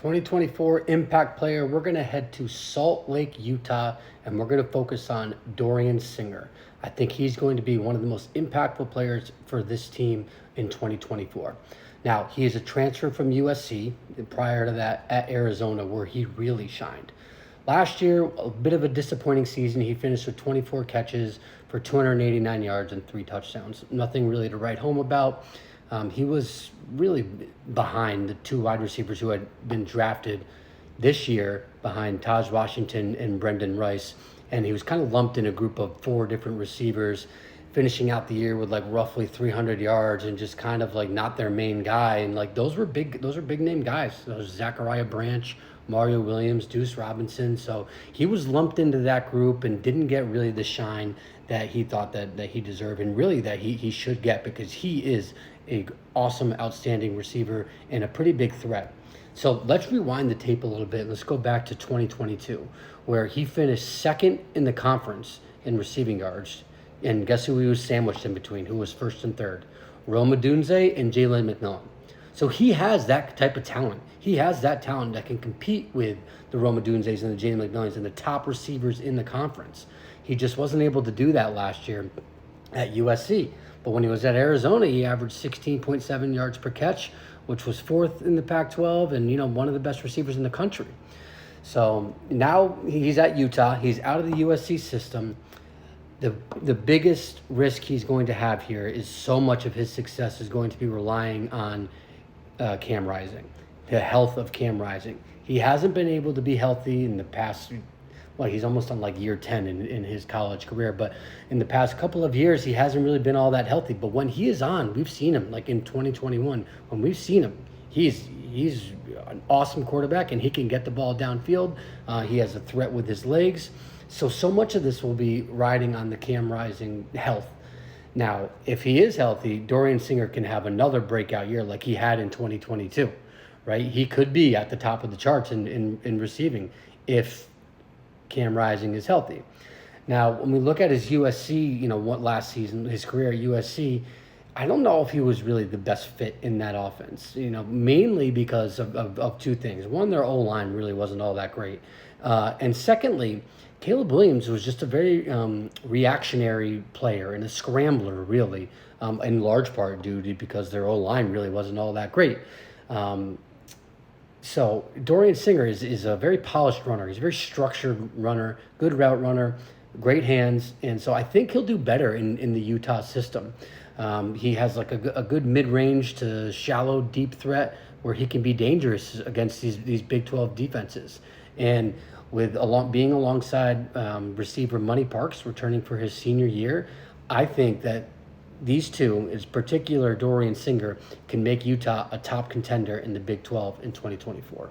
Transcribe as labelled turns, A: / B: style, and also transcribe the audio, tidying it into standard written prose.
A: 2024 impact player, we're going to head to Salt Lake, Utah, and we're going to focus on Dorian Singer. I think he's going to be one of the most impactful players for this team in 2024. Now, he is a transfer from USC, and prior to that at Arizona, where he really shined. Last year, a bit of a disappointing season. He finished with 24 catches for 289 yards and 3 touchdowns. Nothing really to write home about. He was really behind the 2 wide receivers who had been drafted this year behind Taj Washington and Brendan Rice. And he was kind of lumped in a group of 4 different receivers, finishing out the year with like roughly 300 yards and just kind of like not their main guy. And like those are big name guys. Those Zachariah Branch, Mario Williams, Deuce Robinson. So he was lumped into that group and didn't get really the shine that he thought that he deserved, and really that he should get, because he is a awesome, outstanding receiver and a pretty big threat. So let's rewind the tape a little bit. Let's go back to 2022, where he finished second in the conference in receiving yards. And guess who he was sandwiched in between? Who was first and third? Rome Odunze and Jalen McMillan. So he has that type of talent. He has that talent that can compete with the Rome Odunzes and the Jalen McMillans and the top receivers in the conference. He just wasn't able to do that last year at USC. But when he was at Arizona, he averaged 16.7 yards per catch, which was 4th in the Pac-12 and, one of the best receivers in the country. So now he's at Utah. He's out of the USC system. The biggest risk he's going to have here is so much of his success is going to be relying on Cam Rising, the health of Cam Rising. He hasn't been able to be healthy in the past. Well, he's almost on like year 10 in his college career, but in the past couple of years, he hasn't really been all that healthy. But when he is on, we've seen him, like in 2021, when we've seen him, he's an awesome quarterback, and he can get the ball downfield. He has a threat with his legs. So much of this will be riding on the Cam Rising health. Now, if he is healthy, Dorian Singer can have another breakout year like he had in 2022, right? He could be at the top of the charts in receiving if Cam Rising is healthy. Now, when we look at his USC, what last season, his career at USC, I don't know if he was really the best fit in that offense, mainly because of 2 things. One, their O-line really wasn't all that great. And secondly, Caleb Williams was just a very reactionary player and a scrambler, really, in large part due to because their O-line really wasn't all that great. So Dorian Singer is a very polished runner. He's a very structured runner, good route runner, great hands. And so I think he'll do better in the Utah system. He has like a good mid-range to shallow, deep threat where he can be dangerous against these Big 12 defenses. And with being alongside receiver Money Parks returning for his senior year, I think that these two, in particular Dorian Singer, can make Utah a top contender in the Big 12 in 2024.